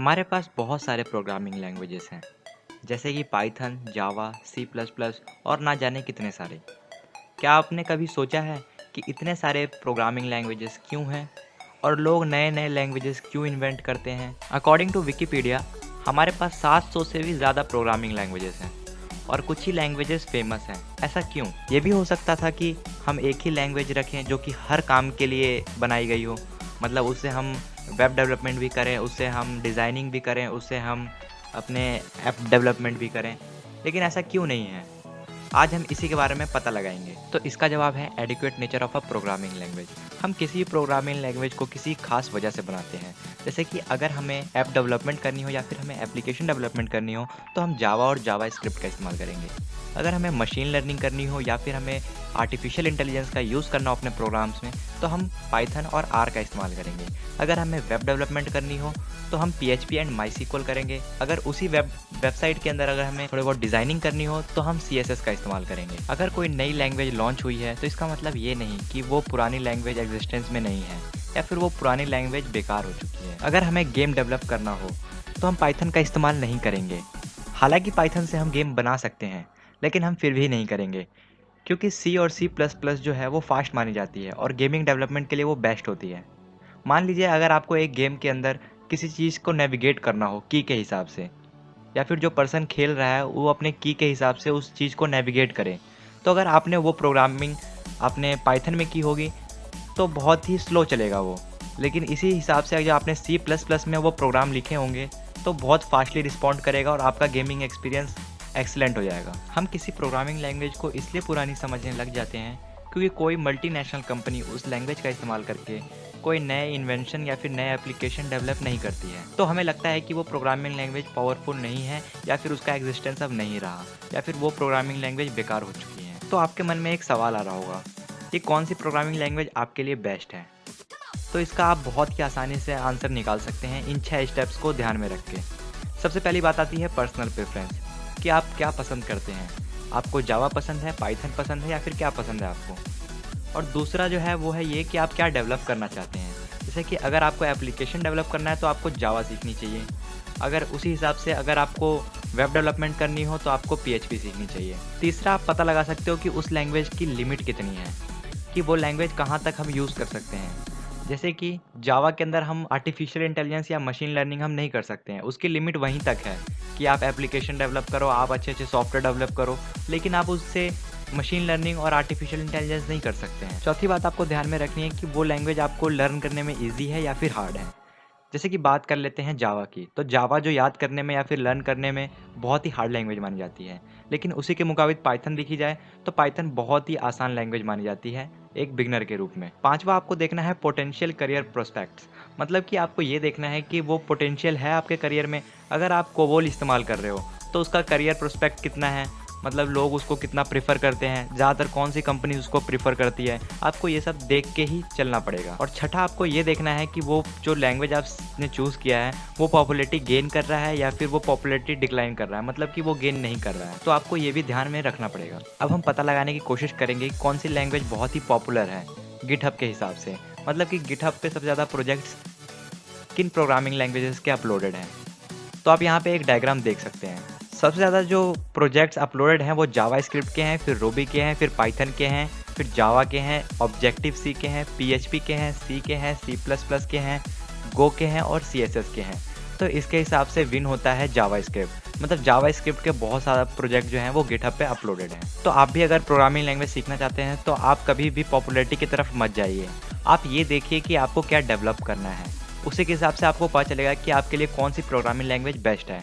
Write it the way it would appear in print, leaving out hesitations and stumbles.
हमारे पास बहुत सारे प्रोग्रामिंग लैंग्वेजेस हैं जैसे कि पाइथन, जावा, सी प्लस प्लस और ना जाने कितने सारे। क्या आपने कभी सोचा है कि इतने सारे प्रोग्रामिंग लैंग्वेजेस क्यों हैं और लोग नए नए लैंग्वेजेस क्यों इन्वेंट करते हैं? अकॉर्डिंग टू विकिपीडिया हमारे पास 700 से भी ज़्यादा प्रोग्रामिंग लैंग्वेजेस हैं और कुछ ही लैंग्वेजेस फेमस हैं। ऐसा क्यों? ये भी हो सकता था कि हम एक ही लैंग्वेज रखें जो कि हर काम के लिए बनाई गई हो। मतलब उससे हम वेब डेवलपमेंट भी करें, उससे हम डिज़ाइनिंग भी करें, उससे हम अपने ऐप डेवलपमेंट भी करें। लेकिन ऐसा क्यों नहीं है? आज हम इसी के बारे में पता लगाएंगे। तो इसका जवाब है adequate nature of a programming language. हम किसी भी प्रोग्रामिंग लैंग्वेज को किसी खास वजह से बनाते हैं। जैसे कि अगर हमें ऐप डेवलपमेंट करनी हो या फिर हमें एप्लीकेशन डेवलपमेंट करनी हो तो हम जावा और जावा स्क्रिप्ट का इस्तेमाल करेंगे। अगर हमें मशीन लर्निंग करनी हो या फिर हमें आर्टिफिशियल इंटेलिजेंस का यूज़ करना हो अपने प्रोग्राम्स में तो हम पाइथन और आर का इस्तेमाल करेंगे। अगर हमें वेब डेवलपमेंट करनी हो तो हम PHP एंड माईसीक्वल करेंगे। अगर उसी वेबसाइट के अंदर अगर हमें थोड़ी बहुत डिज़ाइनिंग करनी हो तो हम CSS का इस्तेमाल करेंगे। अगर कोई नई लैंग्वेज लॉन्च हुई है तो इसका मतलब ये नहीं कि वो पुरानी लैंग्वेज एग्जिस्टेंस में नहीं है या फिर वो पुरानी लैंग्वेज बेकार हो चुकी है। अगर हमें गेम डेवलप करना हो तो हम पाइथन का इस्तेमाल नहीं करेंगे। हालांकि पाइथन से हम गेम बना सकते हैं लेकिन हम फिर भी नहीं करेंगे क्योंकि सी और सी प्लस प्लस जो है वो फास्ट मानी जाती है और गेमिंग डेवलपमेंट के लिए वो बेस्ट होती है। मान लीजिए अगर आपको एक गेम के अंदर किसी चीज़ को नेविगेट करना हो की के हिसाब से या फिर जो पर्सन खेल रहा है वो अपने की के हिसाब से उस चीज़ को नेविगेट करे, तो अगर आपने वो प्रोग्रामिंग आपने पाइथन में की होगी तो बहुत ही स्लो चलेगा वो। लेकिन इसी हिसाब से अगर आपने सी प्लस प्लस में वो प्रोग्राम लिखे होंगे तो बहुत फास्टली रिस्पॉन्ड करेगा और आपका गेमिंग एक्सपीरियंस एक्सीलेंट हो जाएगा। हम किसी प्रोग्रामिंग लैंग्वेज को इसलिए पुरानी समझने लग जाते हैं क्योंकि कोई मल्टीनेशनल कंपनी उस लैंग्वेज का इस्तेमाल करके कोई नए इन्वेंशन या फिर नए एप्लीकेशन डेवलप नहीं करती है। तो हमें लगता है कि वो प्रोग्रामिंग लैंग्वेज पावरफुल नहीं है या फिर उसका एग्जिस्टेंस अब नहीं रहा या फिर वो प्रोग्रामिंग लैंग्वेज बेकार हो चुकी है। तो आपके मन में एक सवाल आ रहा होगा कि कौन सी प्रोग्रामिंग लैंग्वेज आपके लिए बेस्ट है? तो इसका आप बहुत ही आसानी से आंसर निकाल सकते हैं इन 6 स्टेप्स को ध्यान में रख के। सबसे पहली बात आती है पर्सनल प्रेफरेंस कि आप क्या पसंद करते हैं। आपको जावा पसंद है, पाइथन पसंद है या फिर क्या पसंद है आपको? और दूसरा जो है वो है ये कि आप क्या डेवलप करना चाहते हैं। जैसे कि अगर आपको एप्लीकेशन डेवलप करना है तो आपको जावा सीखनी चाहिए। अगर उसी हिसाब से अगर आपको वेब डेवलपमेंट करनी हो तो आपको PHP सीखनी चाहिए। तीसरा आप पता लगा सकते हो कि उस लैंग्वेज की लिमिट कितनी है, कि वो लैंग्वेज कहाँ तक हम यूज़ कर सकते हैं। जैसे कि जावा के अंदर हम आर्टिफिशियल इंटेलिजेंस या मशीन लर्निंग हम नहीं कर सकते हैं, उसकी लिमिट वहीं तक है कि आप एप्लीकेशन डेवलप करो, आप अच्छे अच्छे सॉफ्टवेयर डेवलप करो, लेकिन आप उससे मशीन लर्निंग और आर्टिफिशियल इंटेलिजेंस नहीं कर सकते हैं। चौथी बात आपको ध्यान में रखनी है कि वो लैंग्वेज आपको लर्न करने में ईजी है या फिर हार्ड है। जैसे कि बात कर लेते हैं जावा की, तो जावा जो याद करने में या फिर लर्न करने में बहुत ही हार्ड लैंग्वेज मानी जाती है, लेकिन उसी के मुकाबिल पाइथन देखी जाए तो पाइथन बहुत ही आसान लैंग्वेज मानी जाती है एक बिगनर के रूप में। पांचवा आपको देखना है पोटेंशियल करियर प्रोस्पेक्ट्स, मतलब कि आपको ये देखना है कि वो पोटेंशियल है आपके करियर में। अगर आप कोबोल इस्तेमाल कर रहे हो तो उसका करियर प्रोस्पेक्ट कितना है, मतलब लोग उसको कितना प्रीफर करते हैं, ज़्यादातर कौन सी कंपनी उसको प्रीफर करती है, आपको ये सब देख के ही चलना पड़ेगा। और छठा आपको ये देखना है कि वो जो लैंग्वेज आपने चूज़ किया है वो पॉपुलैरिटी गेन कर रहा है या फिर वो पॉपुलैरिटी डिक्लाइन कर रहा है, मतलब कि वो गेन नहीं कर रहा है। तो आपको ये भी ध्यान में रखना पड़ेगा। अब हम पता लगाने की कोशिश करेंगे कि कौन सी लैंग्वेज बहुत ही पॉपुलर है गिटहब के हिसाब से, मतलब कि गिटहब पे सबसे ज़्यादा प्रोजेक्ट्स किन प्रोग्रामिंग लैंग्वेजेस के अपलोडेड हैं। तो आप यहाँ पे एक डायग्राम देख सकते हैं। सबसे ज़्यादा जो प्रोजेक्ट्स अपलोडेड हैं वो जावा स्क्रिप्ट के हैं, फिर रूबी के हैं, फिर पाइथन के हैं, फिर जावा के हैं, ऑब्जेक्टिव सी के हैं, PHP के हैं, सी के हैं, सी प्लस प्लस के हैं, गो के हैं और CSS के हैं। तो इसके हिसाब से विन होता है जावा स्क्रिप्ट, मतलब जावा स्क्रिप्ट के बहुत सारा प्रोजेक्ट जो हैं वो गिटहब पे अपलोडेड हैं। तो आप भी अगर प्रोग्रामिंग लैंग्वेज सीखना चाहते हैं तो आप कभी भी पॉपुलैरिटी की तरफ मत जाइए। आप ये देखिए कि आपको क्या डेवलप करना है, उसी के हिसाब से आपको पता चलेगा कि आपके लिए कौन सी प्रोग्रामिंग लैंग्वेज बेस्ट है।